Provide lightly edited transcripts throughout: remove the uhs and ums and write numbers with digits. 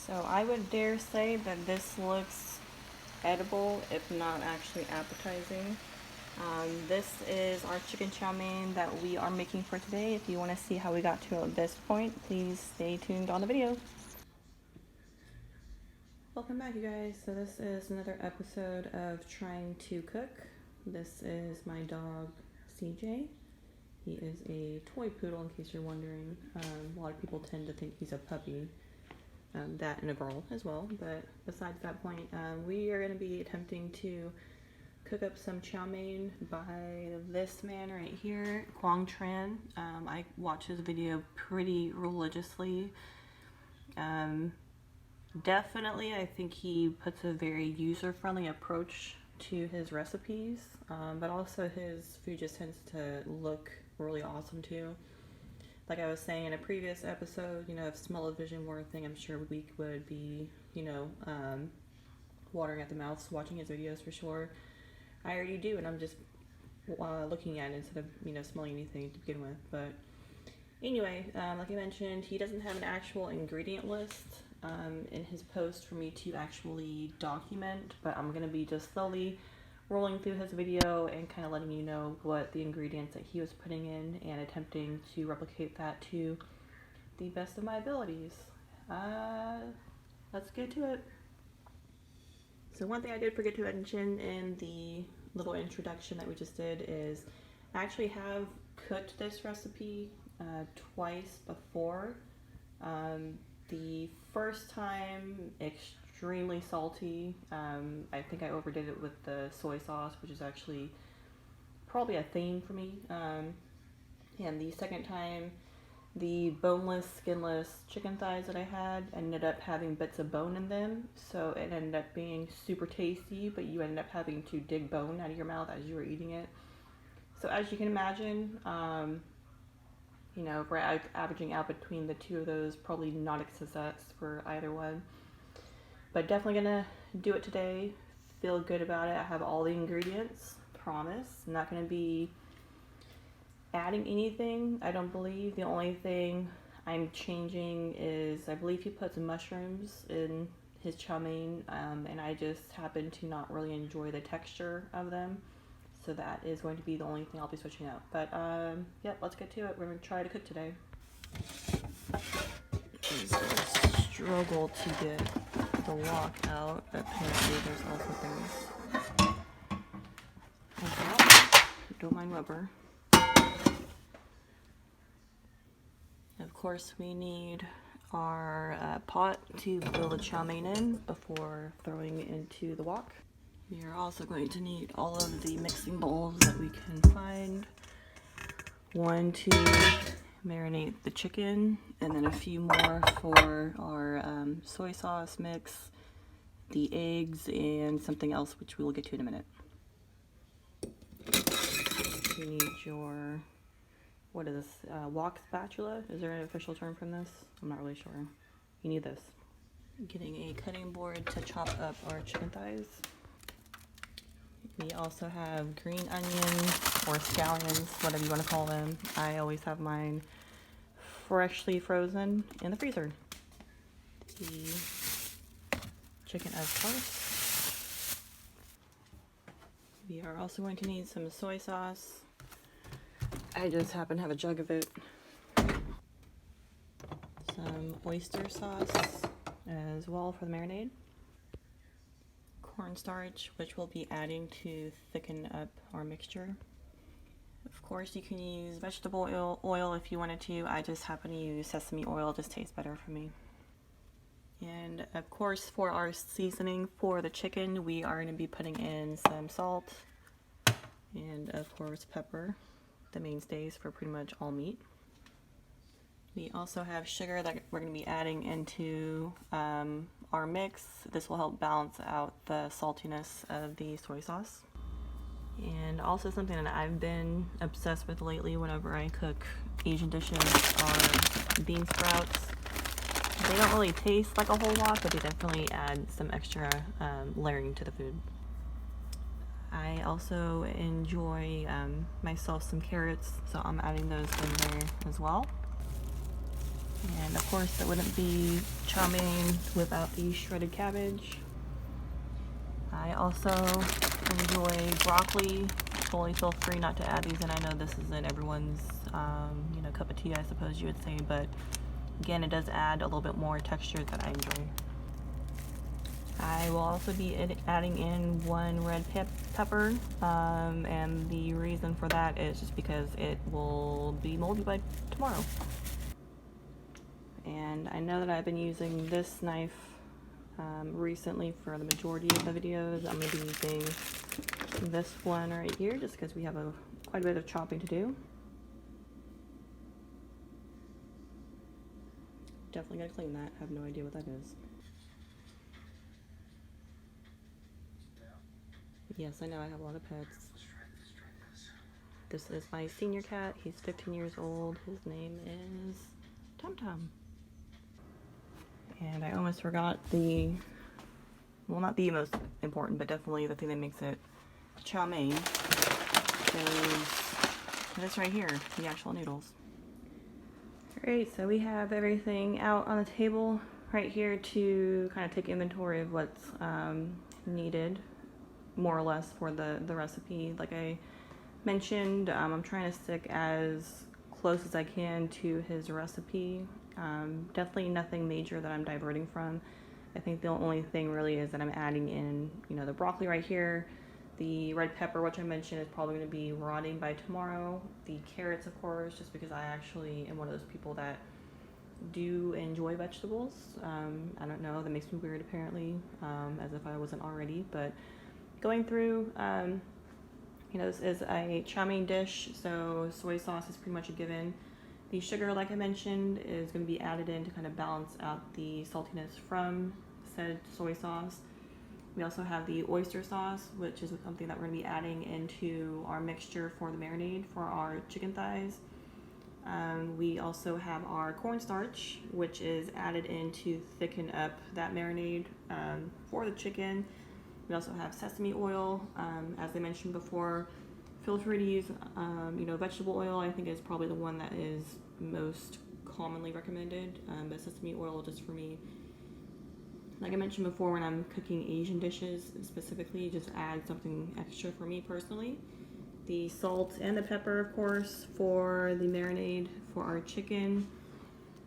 So I would dare say that this looks edible, if not actually appetizing. This is our chicken chow mein that we are making for today. If you want to see how we got to this point, please stay tuned on the video. Welcome back, you guys. So this is another episode of Trying to Cook. This is my dog, CJ. He is a toy poodle, in case you're wondering. A lot of people tend to think he's a puppy. That and a girl as well, but besides that point, we are going to be attempting to cook up some chow mein by this man right here, Quang Tran. I watch his video pretty religiously. Definitely, I think he puts a very user-friendly approach to his recipes, but also his food just tends to look really awesome too. Like I was saying in a previous episode, if smell-o-vision were a thing, I'm sure we would be, watering at the mouth watching his videos for sure. I already do, and I'm just looking at it instead of, smelling anything to begin with. But anyway, like I mentioned, he doesn't have an actual ingredient list in his post for me to actually document, but I'm going to be just slowly rolling through his video and kind of letting you know what the ingredients that he was putting in and attempting to replicate that to the best of my abilities. Let's get to it. So one thing I did forget to mention in the little introduction that we just did is I actually have cooked this recipe twice before. The first time, extremely salty. I think I overdid it with the soy sauce, which is actually probably a theme for me. And the second time, the boneless, skinless chicken thighs that I had ended up having bits of bone in them, so it ended up being super tasty, but you ended up having to dig bone out of your mouth as you were eating it. So as you can imagine, we're averaging out between the two of those, probably not a success for either one. But definitely gonna do it today. Feel good about it. I have all the ingredients, promise. I'm not gonna be adding anything, I don't believe. The only thing I'm changing is I believe he puts mushrooms in his chow mein, and I just happen to not really enjoy the texture of them. So that is going to be the only thing I'll be switching out. But yep, let's get to it. We're going to try to cook today. It's a struggle to get the wok out. Apparently there's also things like that. Don't mind rubber. Of course, we need our pot to boil the chow mein in before throwing it into the wok. We are also going to need all of the mixing bowls that we can find. One to marinate the chicken, and then a few more for our soy sauce mix, the eggs, and something else which we will get to in a minute. You need your, what is this, wok spatula? Is there an official term for this? I'm not really sure. You need this. Getting a cutting board to chop up our chicken thighs. We also have green onions or scallions, whatever you want to call them. I always have mine freshly frozen in the freezer. The chicken, of course. We are also going to need some soy sauce. I just happen to have a jug of it. Some oyster sauce as well for the marinade. Cornstarch, which we'll be adding to thicken up our mixture. Of course, you can use vegetable oil if you wanted to. I just happen to use sesame oil, it just tastes better for me. And of course, for our seasoning for the chicken, we are going to be putting in some salt and of course pepper, the mainstays for pretty much all meat. We also have sugar that we're going to be adding into our mix. This will help balance out the saltiness of the soy sauce. And also something that I've been obsessed with lately whenever I cook Asian dishes are bean sprouts. They don't really taste like a whole lot, but they definitely add some extra layering to the food. I also enjoy myself some carrots, so I'm adding those in there as well. And of course, it wouldn't be chow mein without the shredded cabbage. I also enjoy broccoli. Totally feel free not to add these in. I know this isn't everyone's, cup of tea, I suppose you would say, but again, it does add a little bit more texture that I enjoy. I will also be adding in one red pepper, and the reason for that is just because it will be moldy by tomorrow. And I know that I've been using this knife recently for the majority of the videos. I'm going to be using this one right here just because we have quite a bit of chopping to do. Definitely gotta clean that. I have no idea what that is. Yes, I know I have a lot of pets. This is my senior cat. He's 15 years old. His name is Tum Tum. And I almost forgot well, not the most important, but definitely the thing that makes it chow mein is this right here, the actual noodles. Alright, so we have everything out on the table right here to kind of take inventory of what's needed, more or less, for the recipe. Like I mentioned, I'm trying to stick as close as I can to his recipe. Definitely nothing major that I'm diverting from. I think the only thing really is that I'm adding in, the broccoli right here. The red pepper, which I mentioned, is probably going to be rotting by tomorrow. The carrots, of course, just because I actually am one of those people that do enjoy vegetables. I don't know, that makes me weird apparently, as if I wasn't already. But going through, this is a chow mein dish, so soy sauce is pretty much a given. The sugar, like I mentioned, is going to be added in to kind of balance out the saltiness from said soy sauce. We also have the oyster sauce, which is something that we're going to be adding into our mixture for the marinade for our chicken thighs. We also have our cornstarch, which is added in to thicken up that marinade for the chicken. We also have sesame oil. As I mentioned before, feel free to use vegetable oil. I think is probably the one that is most commonly recommended, but sesame oil, just for me, like I mentioned before, when I'm cooking Asian dishes specifically, just add something extra for me personally. The salt and the pepper, of course, for the marinade for our chicken.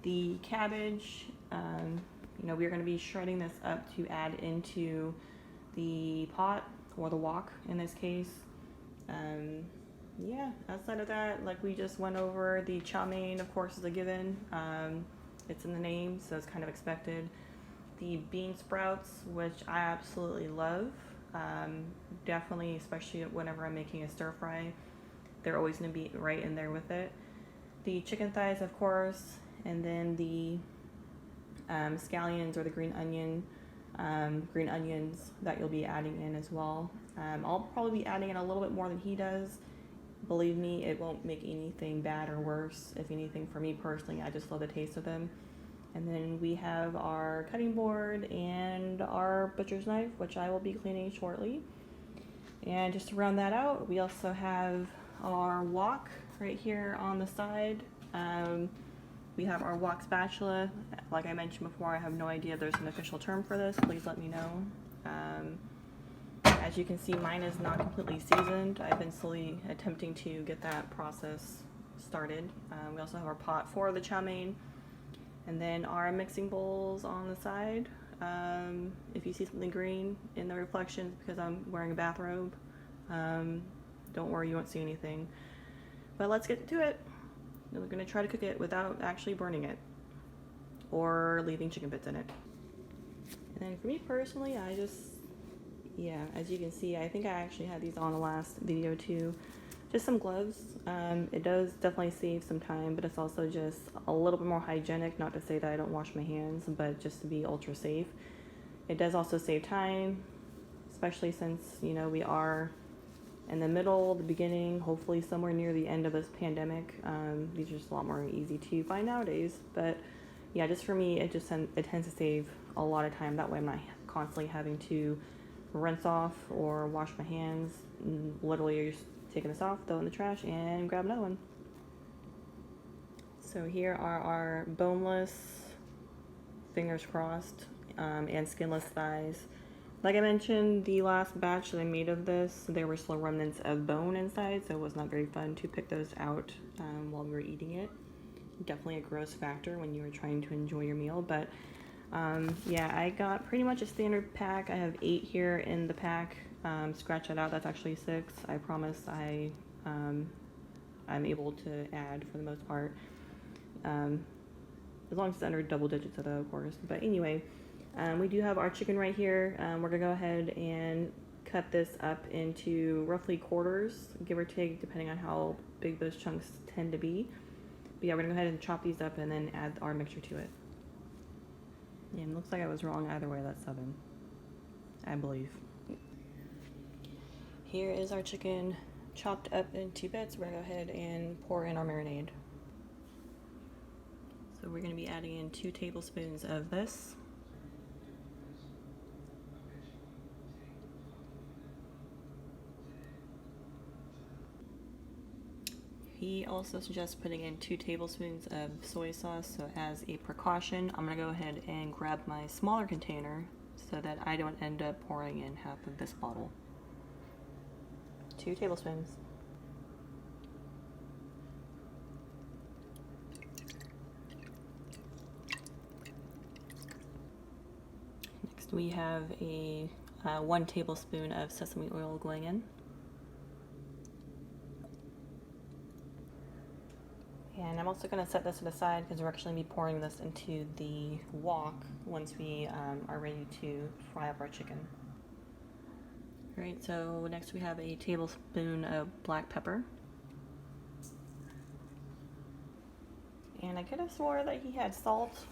The cabbage, we're going to be shredding this up to add into the pot, or the wok in this case. Outside of that, like we just went over, the chow mein, of course, is a given. It's in the name, so it's kind of expected. The bean sprouts, which I absolutely love, definitely, especially whenever I'm making a stir fry, they're always going to be right in there with it. The chicken thighs, of course, and then the scallions, or the green onions that you'll be adding in as well. I'll probably be adding in a little bit more than he does. Believe me, it won't make anything bad or worse. If anything, for me personally, I just love the taste of them. And then we have our cutting board and our butcher's knife, which I will be cleaning shortly. And just to round that out, we also have our wok right here on the side. We have our wok spatula. Like I mentioned before, I have no idea if there's an official term for this. Please let me know. As you can see, mine is not completely seasoned. I've been slowly attempting to get that process started. We also have our pot for the chow mein. And then our mixing bowls on the side. If you see something green in the reflections, because I'm wearing a bathrobe, don't worry, you won't see anything. But let's get to it. We're going to try to cook it without actually burning it or leaving chicken bits in it. And then for me personally, as you can see, I think I actually had these on the last video too. Just some gloves. It does definitely save some time, but it's also just a little bit more hygienic. Not to say that I don't wash my hands, but just to be ultra safe. It does also save time, especially since, we are in the middle, the beginning, hopefully somewhere near the end of this pandemic. These are just a lot more easy to find nowadays. But yeah, just for me, it tends to save a lot of time. That way I'm not constantly having to rinse off or wash my hands. Literally, you're just taking this off, throw it in the trash, and grab another one. So here are our boneless, fingers crossed, and skinless thighs. Like I mentioned, the last batch that I made of this, there were still remnants of bone inside, so it was not very fun to pick those out while we were eating it. Definitely a gross factor when you were trying to enjoy your meal, but yeah, I got pretty much a standard pack. I have 8 here in the pack. Scratch that out, that's actually 6. I promise I'm able to add for the most part. As long as it's under double digits, of course. But anyway, we do have our chicken right here. We're gonna go ahead and cut this up into roughly quarters, give or take, depending on how big those chunks tend to be. But yeah, we're gonna go ahead and chop these up and then add our mixture to it. And it looks like I was wrong either way, that's 7, I believe. Here is our chicken chopped up into bits. We're gonna go ahead and pour in our marinade. So we're gonna be adding in 2 tablespoons of this. He also suggests putting in 2 tablespoons of soy sauce, so as a precaution, I'm gonna go ahead and grab my smaller container so that I don't end up pouring in half of this bottle. 2 tablespoons. Next we have a 1 tablespoon of sesame oil going in. And I'm also going to set this to the side because we're actually going to be pouring this into the wok once we are ready to fry up our chicken. Alright, so next we have a tablespoon of black pepper. And I could have swore that he had salt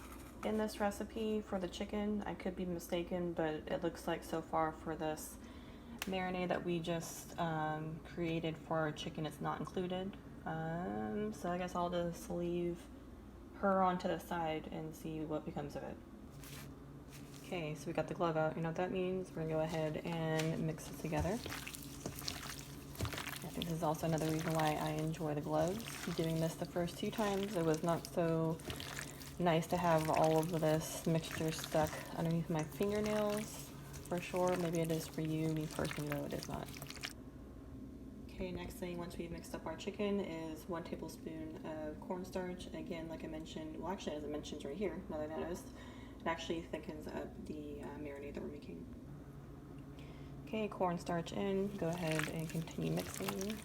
in this recipe for the chicken. I could be mistaken, but it looks like so far for this marinade that we just created for our chicken, it's not included. So I guess I'll just leave her onto the side and see what becomes of it. Okay, so we got the glove out. You know what that means? We're gonna go ahead and mix this together. I think this is also another reason why I enjoy the gloves. Doing this the first 2 times, it was not so nice to have all of this mixture stuck underneath my fingernails, for sure. Maybe it is for you. Me personally, though, it is not. Okay, next thing, once we've mixed up our chicken, is 1 tablespoon of cornstarch. Again, like I mentioned, well actually as it mentions right here, now that I noticed, it actually thickens up the marinade that we're making. Okay, cornstarch in, go ahead and continue mixing.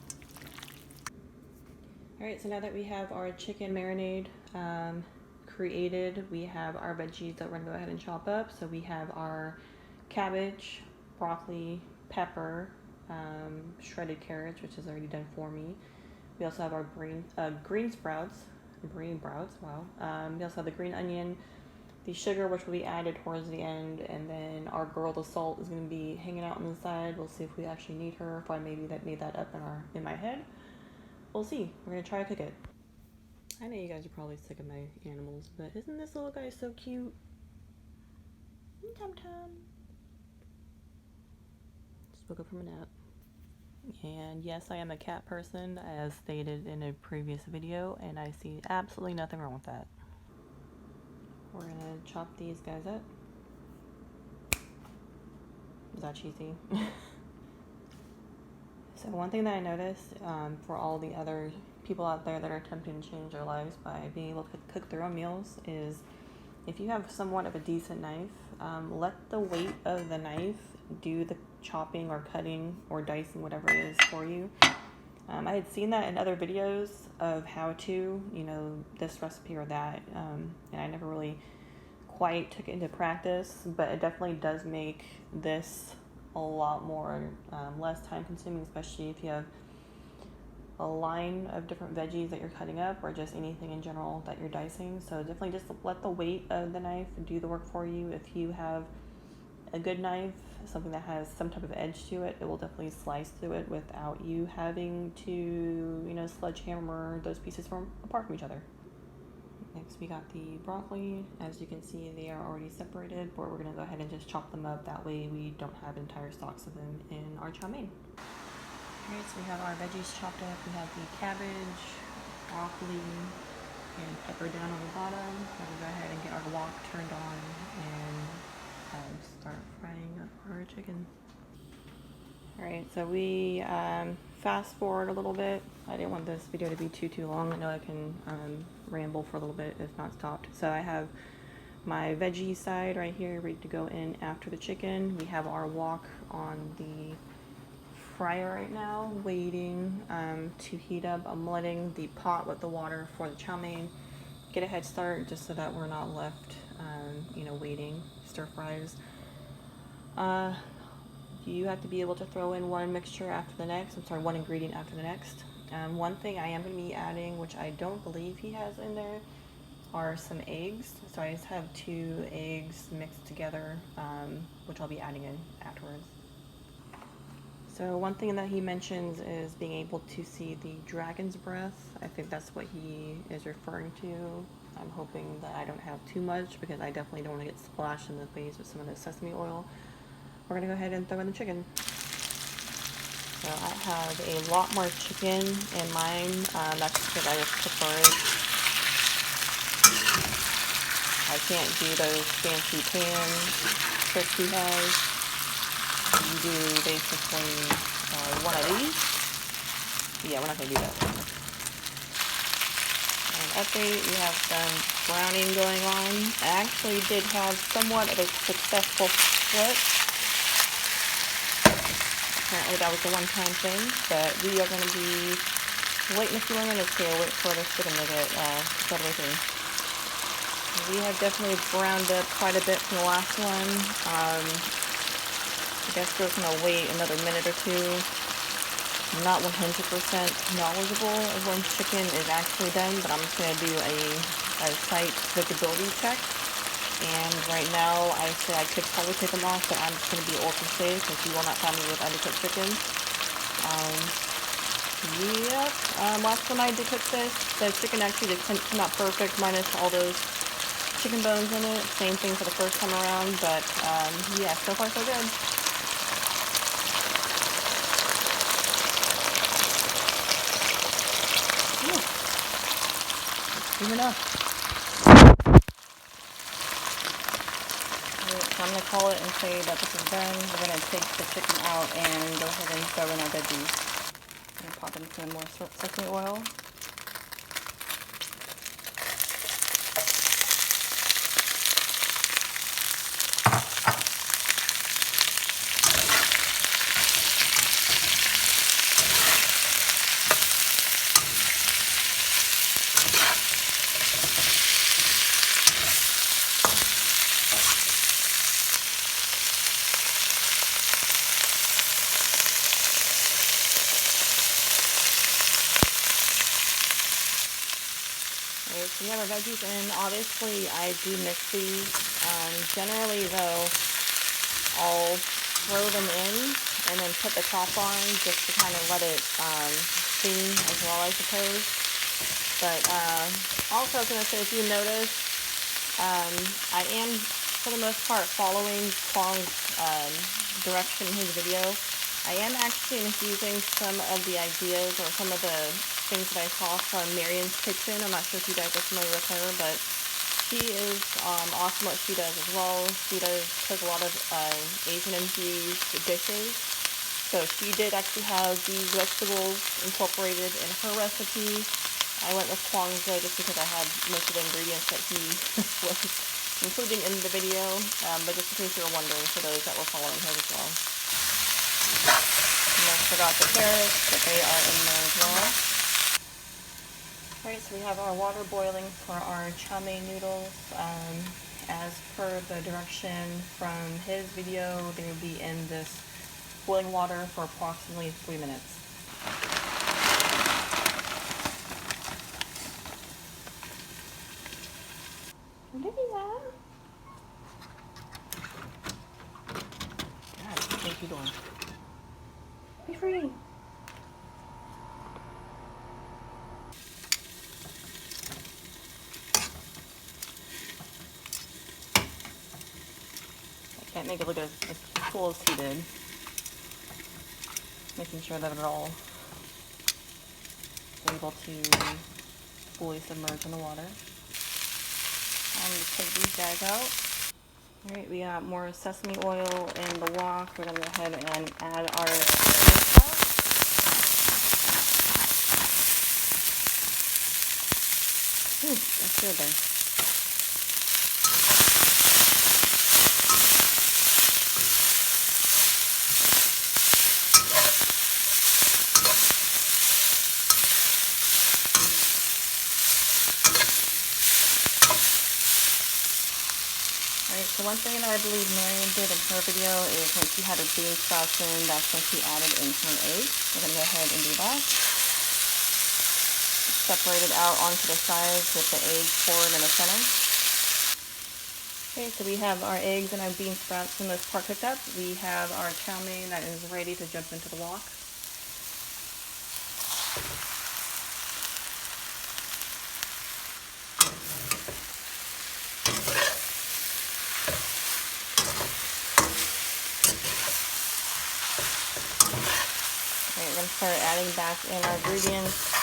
Alright, so now that we have our chicken marinade created, we have our veggies that we're going to go ahead and chop up. So we have our cabbage, broccoli, pepper, shredded carrots, which is already done for me. We also have our green sprouts, wow. We also have the green onion, the sugar, which will be added towards the end, and then our girl, the salt, is going to be hanging out on the side. We'll see if we actually need her, if I maybe made that up in my head. We'll see. We're going to try to cook it. I know you guys are probably sick of my animals, but isn't this little guy so cute? Tum-tum. Just woke up from a nap. And yes, I am a cat person, as stated in a previous video, and I see absolutely nothing wrong with that. We're gonna chop these guys up. Is that cheesy? So one thing that I noticed for all the other people out there that are attempting to change their lives by being able to cook their own meals is, if you have somewhat of a decent knife, let the weight of the knife do the chopping or cutting or dicing, whatever it is for you. I had seen that in other videos of how to, this recipe or that, and I never really quite took it into practice, but it definitely does make this a lot more less time consuming, especially if you have a line of different veggies that you're cutting up or just anything in general that you're dicing. So definitely just let the weight of the knife do the work for you. If you have a good knife, something that has some type of edge to it, it will definitely slice through it without you having to, sledgehammer those pieces apart from each other. Next we got the broccoli. As you can see, they are already separated, but we're going to go ahead and just chop them up. That way we don't have entire stalks of them in our chow mein. Alright, so we have our veggies chopped up. We have the cabbage, broccoli, and pepper down on the bottom. Then we'll go ahead and get our wok turned on and start frying up our chicken. Alright, so we fast forward a little bit. I didn't want this video to be too long. I know I can ramble for a little bit if not stopped. So I have my veggie side right here ready to go in after the chicken. We have our wok on the fryer right now, waiting to heat up. I'm letting the pot with the water for the chow mein get a head start, just so that we're not left, waiting. Stir fries. You have to be able to throw in one mixture after the next. I'm sorry, one ingredient after the next. One thing I am going to be adding, which I don't believe he has in there, are some eggs. So I just have 2 eggs mixed together, which I'll be adding in afterwards. So one thing that he mentions is being able to see the dragon's breath. I think that's what he is referring to. I'm hoping that I don't have too much, because I definitely don't want to get splashed in the face with some of the sesame oil. We're going to go ahead and throw in the chicken. So I have a lot more chicken in mine. That's because I just prefer it. I can't do those fancy pan tricks he has. You do basically one of these. Yeah, we're not going to do that. And update, we have some browning going on. I actually did have somewhat of a successful flip. Apparently that was a one-time thing, but we are going to be waiting a few more minutes here, wait for the chicken to get cooked all the way through. We have definitely browned up quite a bit from the last one. I guess we're going to wait another minute or two. I'm not 100% knowledgeable of when chicken is actually done, but I'm just going to do a site cookability check. And right now, I say I could probably take them off, but I'm just going to be ultra safe, because you will not find me with undercooked chicken. Last time I did cook this, the chicken actually did come out perfect, minus all those chicken bones in it. Same thing for the first time around, but yeah, so far so good. Good enough. So I'm going to call it and say that this is done. We're going to take the chicken out and go ahead and throw in our veggies. I'm going to pop in some more sesame oil. So we have our veggies in. Obviously, I do mix these. Generally, though, I'll throw them in and then put the top on just to kind of let it steam as well, I suppose. But also, I was going to say, if you notice, I am, for the most part, following Kwong's direction in his video. I am actually infusing some of the ideas or some of the things that I saw from Marian's Kitchen. I'm not sure if you guys are familiar with her, but she is awesome what she does as well. She does cook a lot of Asian infused dishes. So she did actually have these vegetables incorporated in her recipe. I went with Kwong's though, just because I had most of the ingredients that he was including in the video. But just in case you were wondering, for those that were following hers as well. And I forgot the carrots, but they are in there as well. Alright, so we have our water boiling for our chow mein noodles. As per the direction from his video, they will be in this boiling water for approximately 3 minutes. What is that? God, what are you doing? Be free! Can't make it look as cool as he did. Making sure that it all is able to fully submerged in the water. I'm going to take these guys out. Alright, we got more sesame oil in the wok. We're going to go ahead and add our bean sprouts. Ooh, that's good there. Alright, so one thing that I believe Marion did in her video is when she had her bean sprouts in, that's when she added in her eggs. We're going to go ahead and do that. Separate it out onto the sides with the eggs poured in the center. Okay, so we have our eggs and our bean sprouts for the most part cooked up. We have our chow mein that is ready to jump into the wok. Okay, we're going to start adding back in our ingredients,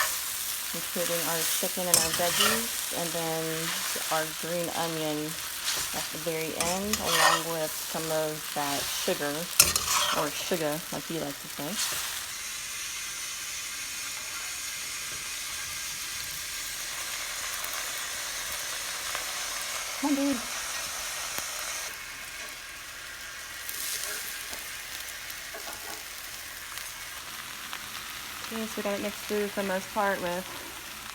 including our chicken and our veggies, and then our green onion at the very end, along with some of that sugar, or sugar, like you like to say. Come on, dude. Okay, so we got it mixed through for the most part with,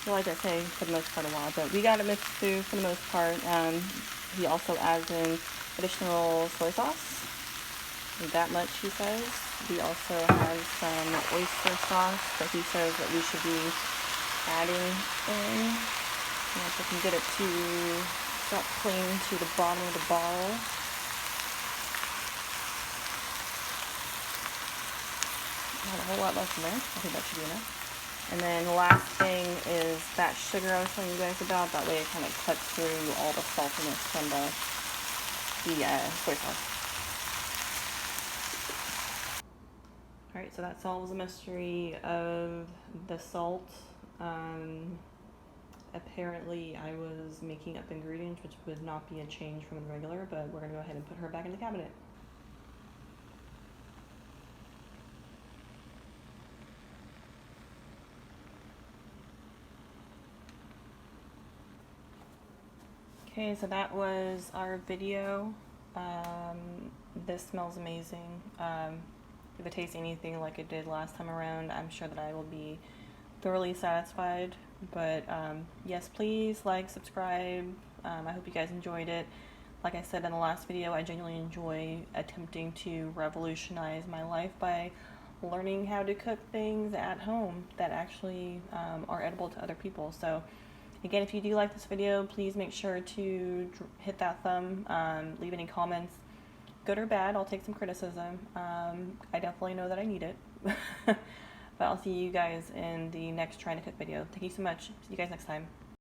well, like I say, for the most part a while, but we got it mixed through for the most part. He also adds in additional soy sauce, that much he says. We also have some oyster sauce that he says that we should be adding in. And if I can get it to stop clinging to the bottom of the bottle. Not a whole lot left in there. I think that should be enough. And then the last thing is that sugar I was telling you guys about. That way it kind of cuts through all the saltiness from the soy sauce. Alright, so that solves the mystery of the salt. Apparently I was making up ingredients, which would not be a change from the regular, but we're going to go ahead and put her back in the cabinet. Okay, so that was our video. This smells amazing. If it tastes anything like it did last time around, I'm sure that I will be thoroughly satisfied. But yes, please like, subscribe. I hope you guys enjoyed it. Like I said in the last video, I genuinely enjoy attempting to revolutionize my life by learning how to cook things at home that actually are edible to other people. So again, if you do like this video, please make sure to hit that thumb, leave any comments, good or bad. I'll take some criticism. I definitely know that I need it. But I'll see you guys in the next Trying to Cook video. Thank you so much. See you guys next time.